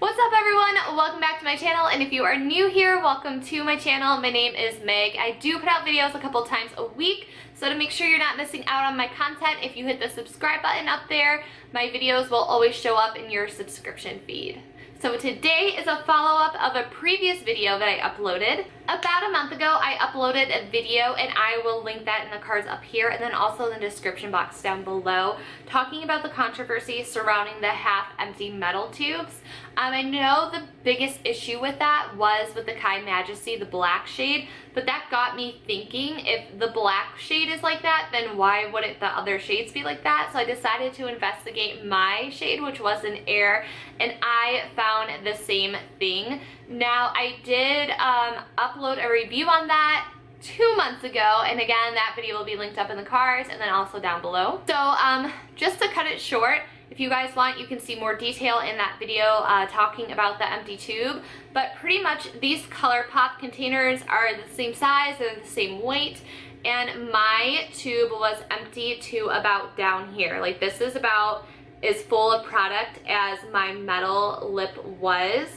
What's up everyone? Welcome back to my channel, and if you are new here, welcome to my channel. My name is Meg. I do put out videos a couple times a week, so to make sure you're not missing out on my content, if you hit the subscribe button up there, my videos will always show up in your subscription feed. So today is a follow-up of a previous video that I uploaded. About a month ago, I uploaded a video, and I will link that in the cards up here and then also in the description box down below, talking about the controversy surrounding the half-empty metal tubes. I know the biggest issue with that was with the Kylie Majesty, the black shade, but that got me thinking, if the black shade is like that, then why wouldn't the other shades be like that? So I decided to investigate my shade, which was an Air, and I found the same thing. Now, I did upload a review on that 2 months ago, and again, that video will be linked up in the cards and then also down below. So just to cut it short, if you guys want, you can see more detail in that video talking about the empty tube, but pretty much these ColourPop containers are the same size, they're the same weight, and my tube was empty to about down here. Like, this is about as full of product as my metal lip was.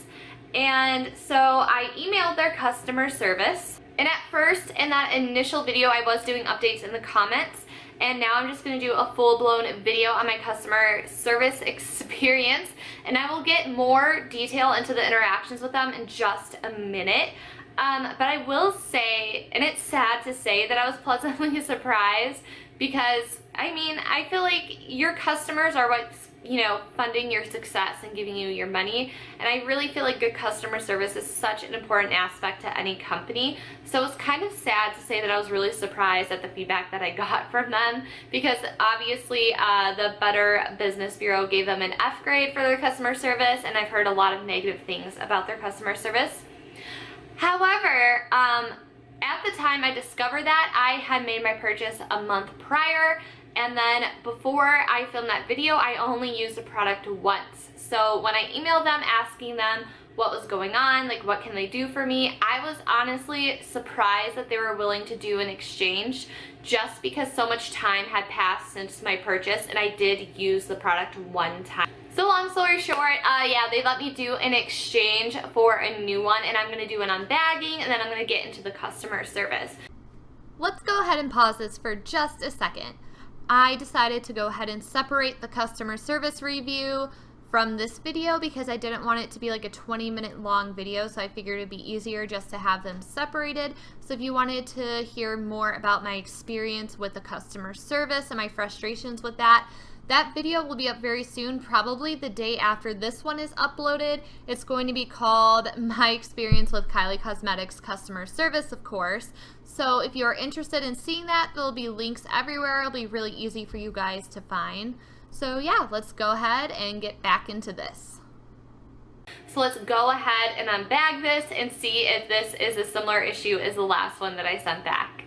And so I emailed their customer service, and at first in that initial video I was doing updates in the comments, and now I'm just going to do a full-blown video on my customer service experience, and I will get more detail into the interactions with them in just a minute. But I will say, and it's sad to say, that I was pleasantly surprised, because I mean, I feel like your customers are what's, you know, funding your success and giving you your money, and I really feel like good customer service is such an important aspect to any company. So it's kind of sad to say that I was really surprised at the feedback that I got from them, because obviously the Better Business Bureau gave them an F grade for their customer service, and I've heard a lot of negative things about their customer service. However, at the time I discovered that, I had made my purchase a month prior, and then before I filmed that video, I only used the product once. So when I emailed them asking them what was going on, like what can they do for me, I was honestly surprised that they were willing to do an exchange, just because so much time had passed since my purchase and I did use the product one time. So long story short, yeah, they let me do an exchange for a new one, and I'm going to do an unbagging, and then I'm going to get into the customer service. Let's go ahead and pause this for just a second. I decided to go ahead and separate the customer service review from this video because I didn't want it to be like a 20-minute long video, so I figured it'd be easier just to have them separated. So if you wanted to hear more about my experience with the customer service and my frustrations with that video will be up very soon, probably the day after this one is uploaded. It's going to be called My Experience with Kylie Cosmetics Customer Service, of course. So if you are interested in seeing that, there'll be links everywhere. It'll be really easy for you guys to find. So yeah, let's go ahead and get back into this. So let's go ahead and unbag this and see if this is a similar issue as the last one that I sent back.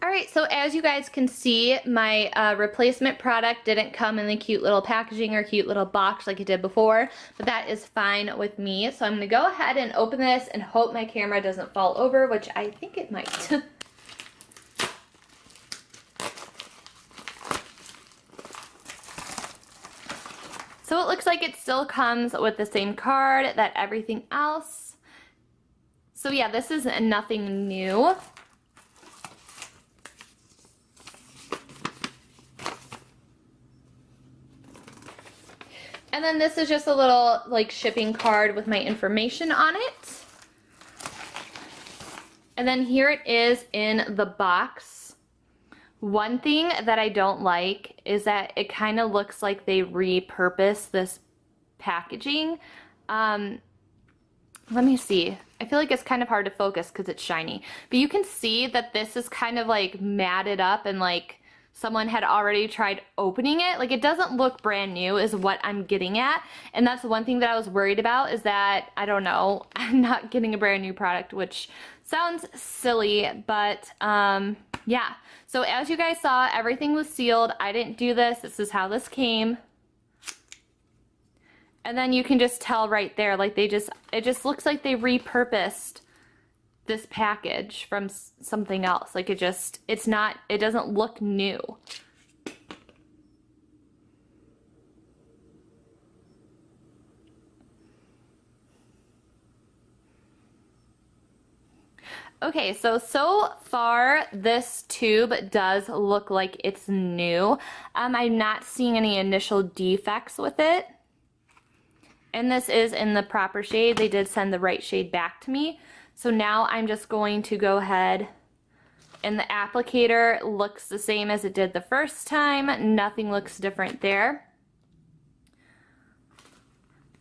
Alright, so as you guys can see, my replacement product didn't come in the cute little packaging or cute little box like it did before, but that is fine with me. So I'm going to go ahead and open this and hope my camera doesn't fall over, which I think it might. So it looks like it still comes with the same card that everything else. So yeah, this is nothing new. And then this is just a little like shipping card with my information on it. And then here it is in the box. One thing that I don't like is that it kind of looks like they repurposed this packaging. Let me see. I feel like it's kind of hard to focus because it's shiny. But you can see that this is kind of like matted up and like someone had already tried opening it. Like, it doesn't look brand new is what I'm getting at. And that's the one thing that I was worried about, is that, I don't know, I'm not getting a brand new product, which sounds silly, but yeah. So as you guys saw, everything was sealed. I didn't do this. This is how this came. And then you can just tell right there, like it just looks like they repurposed this package from something else. Like it doesn't look new. Okay, so far this tube does look like it's new. I'm not seeing any initial defects with it. And this is in the proper shade. They did send the right shade back to me. So now I'm just going to go ahead, and the applicator looks the same as it did the first time. Nothing looks different there.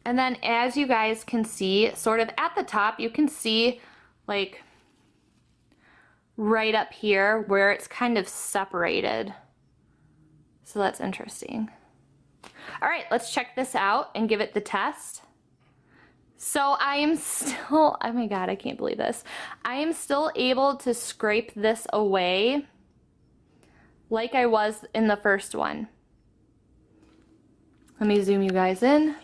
And then as you guys can see, sort of at the top, you can see like right up here where it's kind of separated. So that's interesting. All right, let's check this out and give it the test. So I am still, oh my God, I can't believe this. I am still able to scrape this away like I was in the first one. Let me zoom you guys in.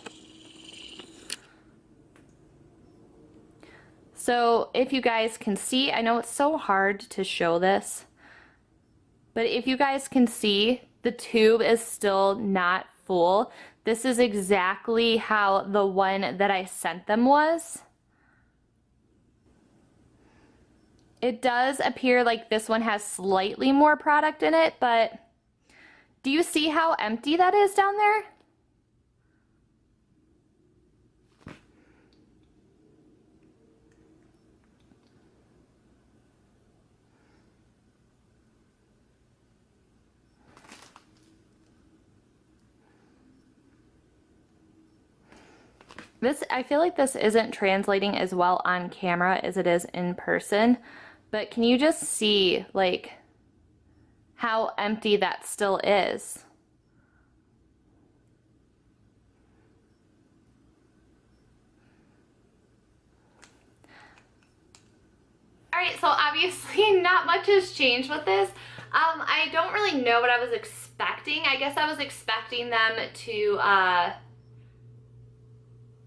So if you guys can see, I know it's so hard to show this, but if you guys can see, the tube is still not full. This is exactly how the one that I sent them was. It does appear like this one has slightly more product in it, but do you see how empty that is down there? I feel like this isn't translating as well on camera as it is in person, but can you just see like how empty that still is? Alright, so obviously not much has changed with this. I don't really know what I was expecting. I guess I was expecting them to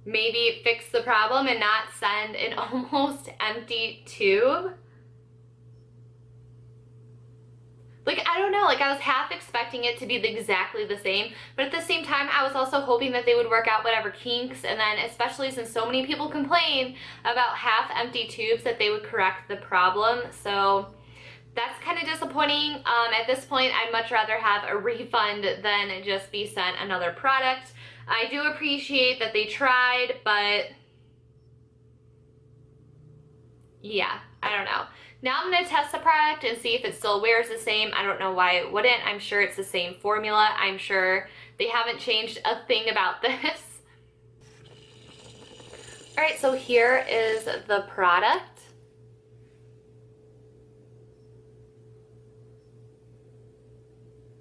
maybe fix the problem and not send an almost empty tube. Like, I don't know, like I was half expecting it to be exactly the same, but at the same time I was also hoping that they would work out whatever kinks, and then especially since so many people complain about half empty tubes, that they would correct the problem. So that's kind of disappointing. At this point I'd much rather have a refund than just be sent another product. I do appreciate that they tried, but yeah, I don't know. Now I'm going to test the product and see if it still wears the same. I don't know why it wouldn't. I'm sure it's the same formula. I'm sure they haven't changed a thing about this. Alright, so here is the product.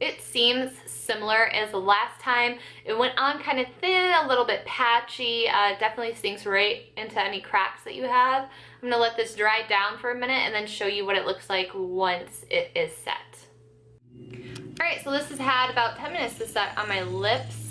It seems similar as the last time. It went on kind of thin, a little bit patchy, definitely sinks right into any cracks that you have. I'm gonna let this dry down for a minute and then show you what it looks like once it is set. Alright, so this has had about 10 minutes to set on my lips.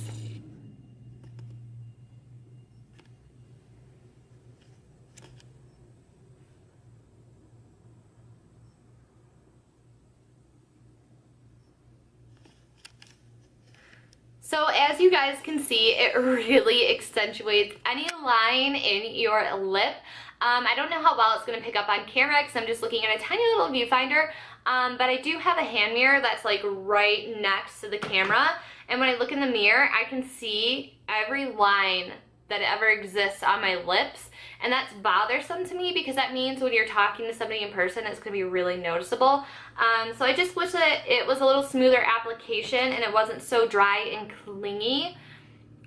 So as you guys can see, it really accentuates any line in your lip. I don't know how well it's going to pick up on camera because I'm just looking at a tiny little viewfinder, but I do have a hand mirror that's like right next to the camera, and when I look in the mirror I can see every line that ever exists on my lips, and that's bothersome to me because that means when you're talking to somebody in person it's going to be really noticeable. So I just wish that it was a little smoother application and it wasn't so dry and clingy.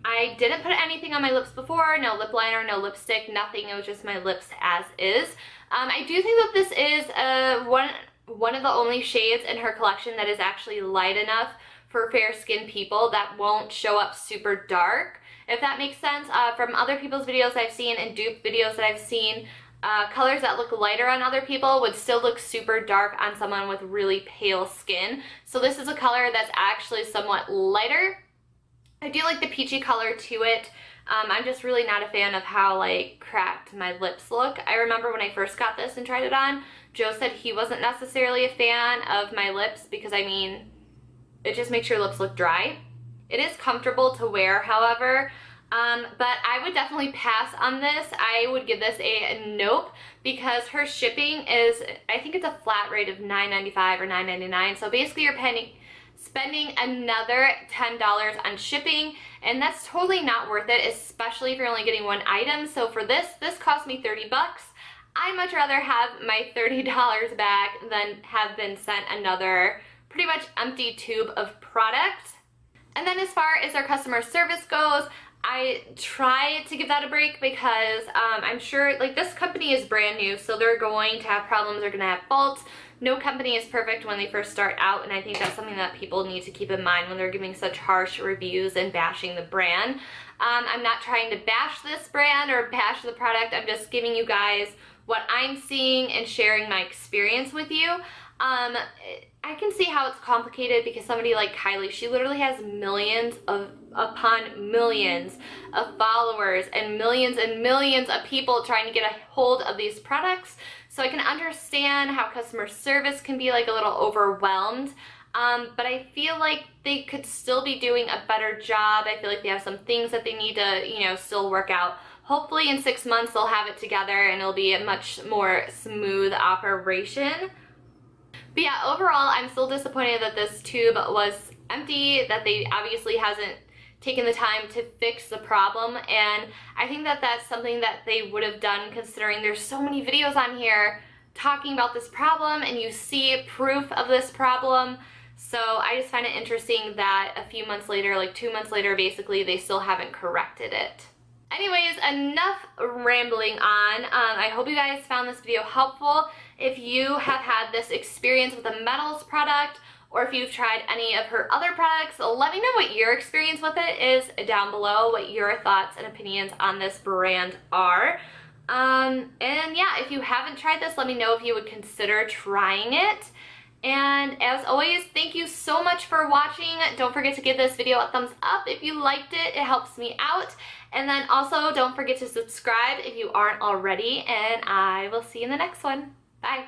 I didn't put anything on my lips before, no lip liner, no lipstick, nothing. It was just my lips as is. I do think that this is one of the only shades in her collection that is actually light enough for fair skinned people that won't show up super dark, if that makes sense. From other people's videos I've seen and dupe videos that I've seen, colors that look lighter on other people would still look super dark on someone with really pale skin. So this is a color that's actually somewhat lighter. I do like the peachy color to it. I'm just really not a fan of how like cracked my lips look. I remember when I first got this and tried it on, Joe said he wasn't necessarily a fan of my lips because, I mean, it just makes your lips look dry. It is comfortable to wear, however. But I would definitely pass on this. I would give this a nope because her shipping is, I think it's a flat rate of $9.95 or $9.99. So basically you're spending another $10 on shipping, and that's totally not worth it, especially if you're only getting one item. So for this cost me 30 bucks. I'd much rather have my $30 back than have been sent another pretty much empty tube of product. And then as far as their customer service goes, I try to give that a break because I'm sure, like, this company is brand new, so they're going to have problems, they're going to have faults. No company is perfect when they first start out, and I think that's something that people need to keep in mind when they're giving such harsh reviews and bashing the brand. I'm not trying to bash this brand or bash the product, I'm just giving you guys what I'm seeing and sharing my experience with you. I can see how it's complicated because somebody like Kylie, she literally has millions upon millions of followers and millions of people trying to get a hold of these products. So I can understand how customer service can be like a little overwhelmed. But I feel like they could still be doing a better job. I feel like they have some things that they need to, you know, still work out. Hopefully in 6 months they'll have it together and it'll be a much more smooth operation. But yeah, overall, I'm still disappointed that this tube was empty, that they obviously hasn't taken the time to fix the problem, and I think that that's something that they would have done considering there's so many videos on here talking about this problem and you see proof of this problem. So I just find it interesting that a few months later, like 2 months later basically, they still haven't corrected it. Anyways, enough rambling on. I hope you guys found this video helpful. If you have had this experience with a metals product, or if you've tried any of her other products, let me know what your experience with it is down below, what your thoughts and opinions on this brand are. And yeah, if you haven't tried this, let me know if you would consider trying it. And as always, thank you so much for watching. Don't forget to give this video a thumbs up if you liked it. It helps me out. And then also don't forget to subscribe if you aren't already. And I will see you in the next one. Bye.